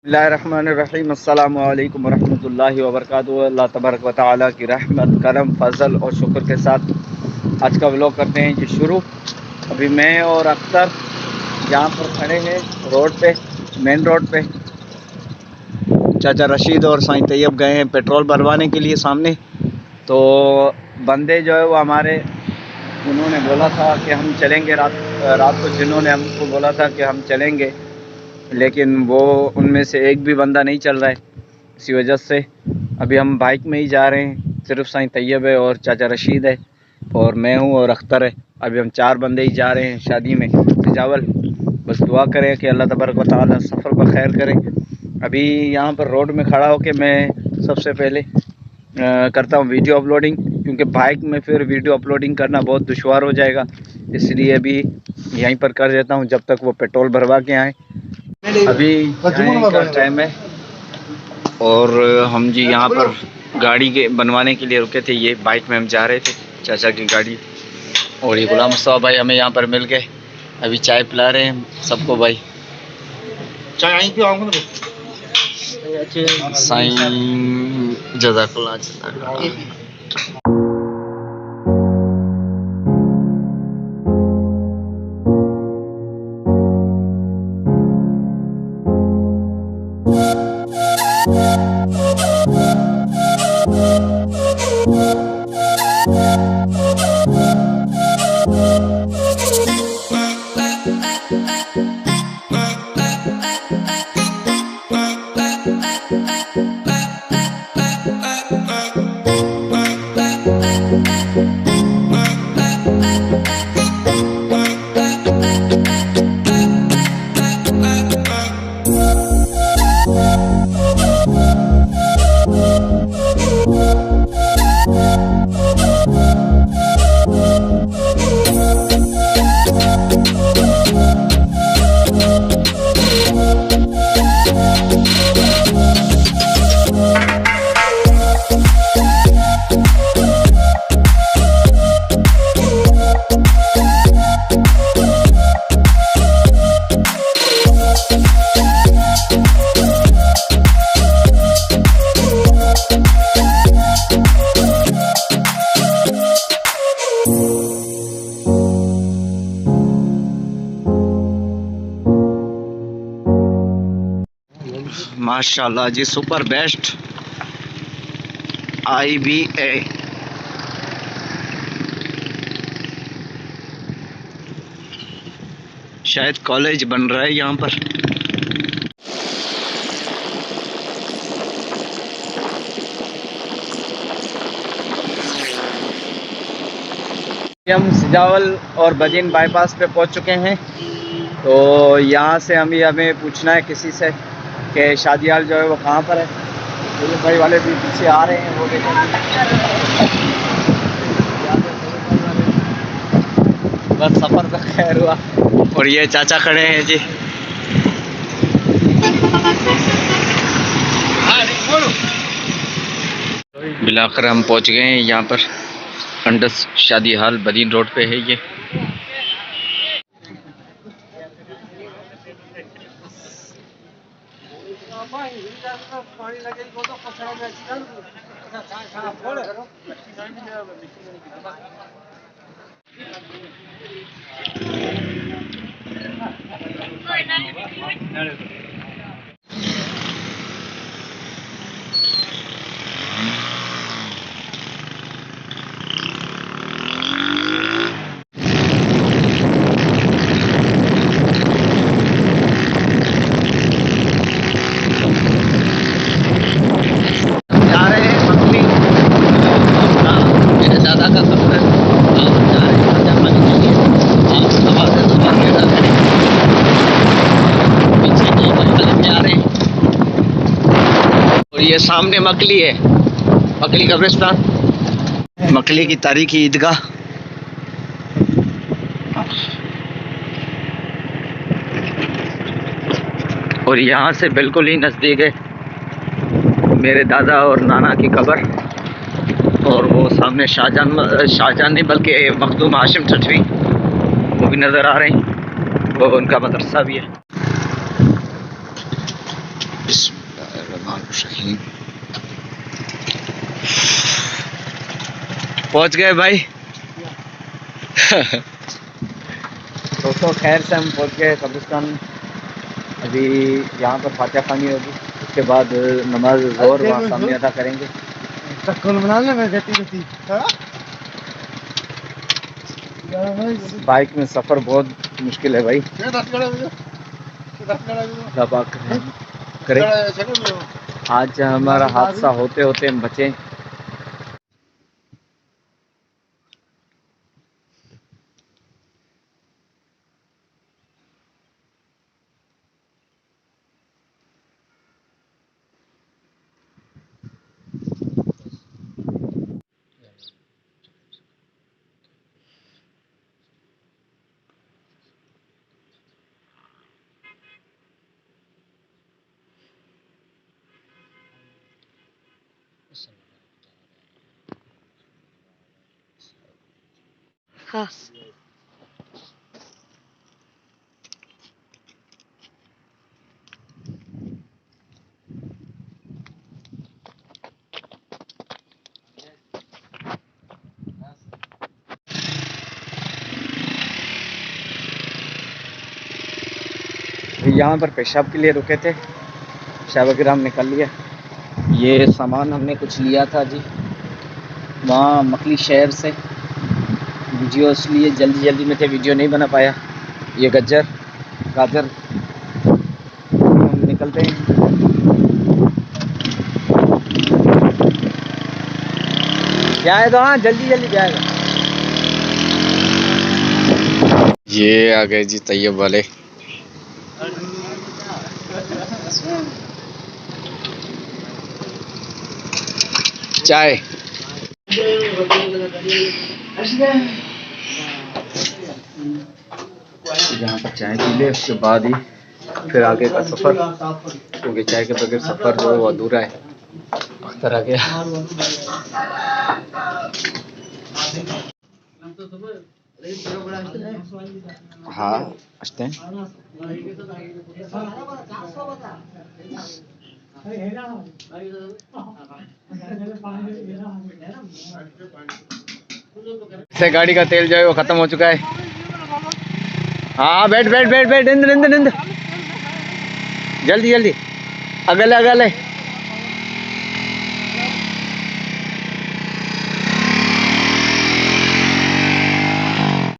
बिस्मिल्लाहिर्रहमानिर्रहीम अस्सलामु अलैकुम वरहमतुल्लाहि वबरकातुहू। अल्लाह तबारक व तआला की रहमत करम फजल और शुक्र के साथ आज का व्लॉग करते हैं जी शुरू। अभी मैं और अख्तर यहाँ पर खड़े हैं रोड पे, मेन रोड पे। चाचा रशीद और साईं तैयब गए हैं पेट्रोल भरवाने के लिए सामने। तो बंदे जो है वो हमारे, उन्होंने बोला था कि हम चलेंगे रात को, जिन्होंने हमको बोला था कि हम चलेंगे, लेकिन वो उनमें से एक भी बंदा नहीं चल रहा है। इसी वजह से अभी हम बाइक में ही जा रहे हैं। सिर्फ साईं तैयब है और चाचा रशीद है और मैं हूँ और अख्तर है। अभी हम 4 बंदे ही जा रहे हैं शादी में सिजावल। बस दुआ करें कि अल्लाह तबारक व तआला सफ़र बखैर करें। अभी यहाँ पर रोड में खड़ा होकर मैं सबसे पहले करता हूँ वीडियो अपलोडिंग, क्योंकि बाइक में फिर वीडियो अपलोडिंग करना बहुत दुश्वार हो जाएगा। इसलिए अभी यहीं पर कर देता हूँ जब तक वो पेट्रोल भरवा के आएँ। अभी का टाइम है और हम जी यहाँ पर गाड़ी के बनवाने के लिए रुके थे। ये बाइक में हम जा रहे थे, चाचा की गाड़ी। और ये गुलाम मुस्तफा भाई हमें यहाँ पर मिल गए। अभी चाय पिला रहे हैं सबको भाई। चाय पिलाऊंगा साईं जज़ाकल्लाह। माशाल्लाह जी, सुपर बेस्ट IBA। शायद कॉलेज बन रहा है यहाँ पर। हम सिजावल और बजीन बाईपास पे पहुँच चुके हैं। तो यहाँ से हमें पूछना है किसी से कि शादी हाल जो है वो कहाँ पर है। तो ये भाई वाले भी पीछे आ रहे हैं, वो बस सफ़र तो खैर हुआ। और ये चाचा खड़े हैं जी। बिलाकर हम पहुंच गए हैं यहाँ पर। अंडस शादी हाल बदीन रोड पे है ये। ये सामने मकली है, मकली कब्रिस्तान, मकली की तारीखी ईदगाह। और यहाँ से बिल्कुल ही नज़दीक है मेरे दादा और नाना की कब्र। और वो सामने शाहजहां नहीं बल्कि मखदूम हाशिम ठठवी वो भी नज़र आ रहे हैं। वो उनका मदरसा भी है। बिस्मिल्लाहिर्रहमानिर्रहीम। पहुंच गए भाई। दोस्तों खैर से हम पहुंच गए कब्रिस्तान। अभी यहाँ पर फातिहा खानी होगी, उसके बाद नमाज ज़ोहर वहाँ सामने अदा करेंगे। बाइक में सफ़र बहुत मुश्किल है भाई। करे आज हमारा हादसा होते होते हम बचे। हाँ। यहाँ पर पेशाब के लिए रुके थे, पेशाब वगैरह हम निकाल लिया। ये सामान हमने कुछ लिया था जी वहाँ मकली शहर से। वीडियो इसलिए जल्दी में थे, वीडियो नहीं बना पाया। ये गाजर हम निकलते हैं। जाए तो हाँ जल्दी जाएगा। ये आ गए जी तैयब वाले। चाय यहाँ पर चाय पी ले, उसके बाद ही फिर आगे का सफ़र, क्योंकि चाय के बगैर सफ़र जो है वो अधूरा है। अख्तर आ गया। हाँ असते हैं। से गाड़ी का तेल जो है वो खत्म हो चुका है। हाँ बैठ इंदर जल्दी अगले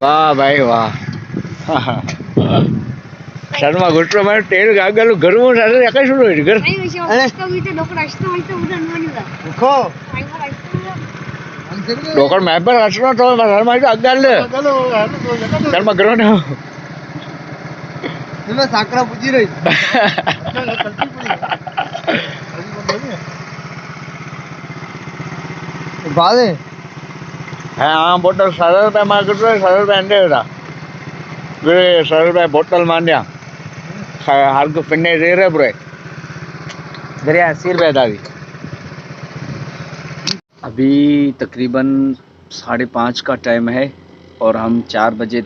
वाह भाई वाह। शर्मा घुटरो मारे तेल गागल गरम सारे एका शुरू होईल घर लोकल मैप पर असलो तो शर्मा अगल शर्मा गरम ना तुम्हें साकरा पूजी रही बाद है हाँ बोतल 60 रुपये मार्केट में 60 रुपये अंडे था वे 60 रुपये बोतल मान दिया हाल को फिरने दे रहे पूरे दरिया 80 रुपये था अभी तकरीबन 5:30 का टाइम है और हम 4 बजे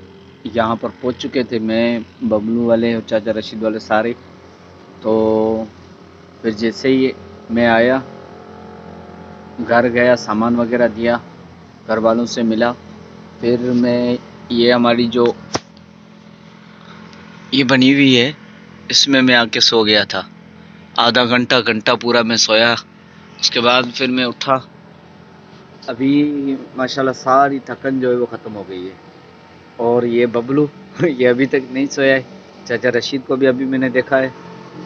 यहाँ पर पहुँच चुके थे। मैं बबलू वाले और चाचा रशीद वाले सारे। तो फिर जैसे ही मैं आया, घर गया, सामान वगैरह दिया, घर वालों से मिला, फिर मैं ये हमारी जो ये बनी हुई है इसमें मैं आके सो गया था। आधा घंटा पूरा मैं सोया। उसके बाद फिर मैं उठा। अभी माशाल्लाह सारी थकन जो है वो ख़त्म हो गई है। और ये बबलू ये अभी तक नहीं सोया है। चाचा रशीद को भी अभी मैंने देखा है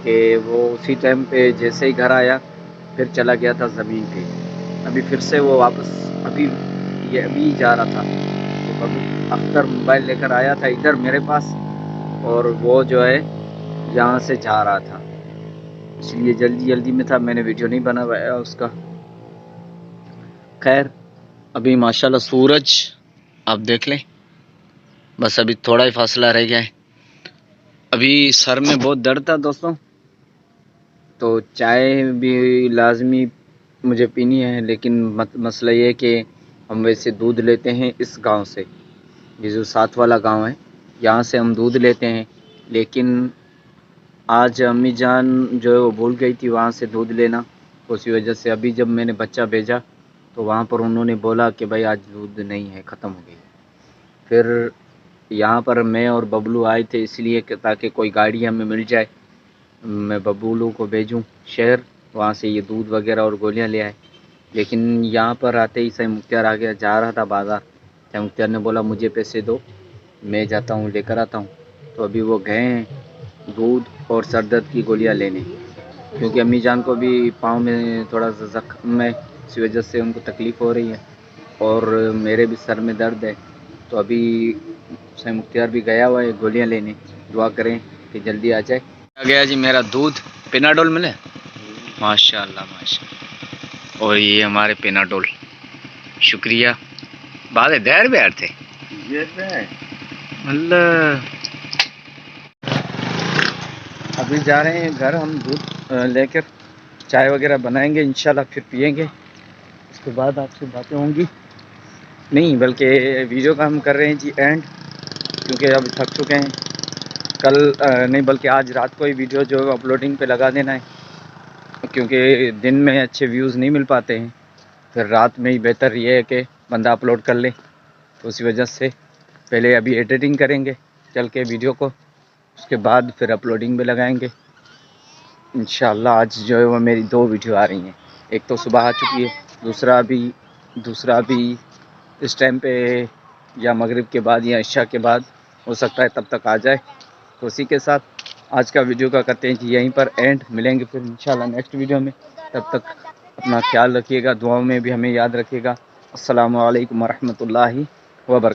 कि वो उसी टाइम पे जैसे ही घर आया फिर चला गया था ज़मीन पे। अभी फिर से वो वापस अभी जा रहा था। तो बबलू अख्तर मोबाइल लेकर आया था इधर मेरे पास और वो जो है यहाँ से जा रहा था, इसलिए जल्दी में था, मैंने वीडियो नहीं बना पाया उसका। खैर अभी माशाल्लाह सूरज आप देख लें, बस अभी थोड़ा ही फासला रह गया है। अभी सर में बहुत दर्द था दोस्तों, तो चाय भी लाजमी मुझे पीनी है, लेकिन मसला ये है कि हम वैसे दूध लेते हैं इस गांव से, ये जो साथ वाला गांव है यहाँ से हम दूध लेते हैं, लेकिन आज अम्मी जान जो है वो भूल गई थी वहाँ से दूध लेना, उसी वजह से अभी जब मैंने बच्चा भेजा तो वहाँ पर उन्होंने बोला कि भाई आज दूध नहीं है, ख़त्म हो गई। फिर यहाँ पर मैं और बबलू आए थे इसलिए कि ताकि कोई गाड़ी हमें मिल जाए, मैं बबलू को भेजूँ शहर, वहाँ से ये दूध वगैरह और गोलियाँ ले आए। लेकिन यहाँ पर आते ही सही मुख्तियार आ गया, जा रहा था बाज़ार, सही मुख्तियार ने बोला मुझे पैसे दो, मैं जाता हूँ लेकर आता हूँ। तो अभी वो गए हैं दूध और सर दर्द की गोलियाँ लेने, क्योंकि अम्मी जान को भी पाँव में थोड़ा सा ज़ख्म है, इसी वजह से उनको तकलीफ़ हो रही है और मेरे भी सर में दर्द है। तो अभी सही मुख्तियार भी गया हुआ है गोलियाँ लेने, दुआ करें कि जल्दी आ जाए। आ गया जी मेरा दूध, पेनाडोल मिले माशाल्लाह माशाल्लाह, और ये हमारे पेनाडोल, शुक्रिया। बाद देर बैठ थे अल्लाह। अभी जा रहे हैं घर हम दूध लेकर, चाय वगैरह बनाएंगे इंशाल्लाह, फिर पियेंगे, उसके बाद आपसे बातें होंगी। नहीं बल्कि वीडियो का हम कर रहे हैं जी एंड, क्योंकि अभी थक चुके हैं। कल नहीं बल्कि आज रात को ही वीडियो जो है अपलोडिंग पे लगा देना है, क्योंकि दिन में अच्छे व्यूज़ नहीं मिल पाते हैं, फिर रात में ही बेहतर ये है कि बंदा अपलोड कर ले। तो उसी वजह से पहले अभी एडिटिंग करेंगे चल के वीडियो को, उसके बाद फिर अपलोडिंग में लगाएंगे इंशाल्लाह। आज जो है वो मेरी 2 वीडियो आ रही हैं, एक तो सुबह आ चुकी है, दूसरा भी इस टाइम पे या मगरिब के बाद या इशा के बाद हो सकता है तब तक आ जाए। तो उसी के साथ आज का वीडियो का करते हैं कि यहीं पर एंड, मिलेंगे फिर इंशाल्लाह नेक्स्ट वीडियो में। तब तक अपना ख्याल रखिएगा, दुआओं में भी हमें याद रखिएगा। अस्सलामु अलैकुम वरहमतुल्लाहि वबरकातुहू।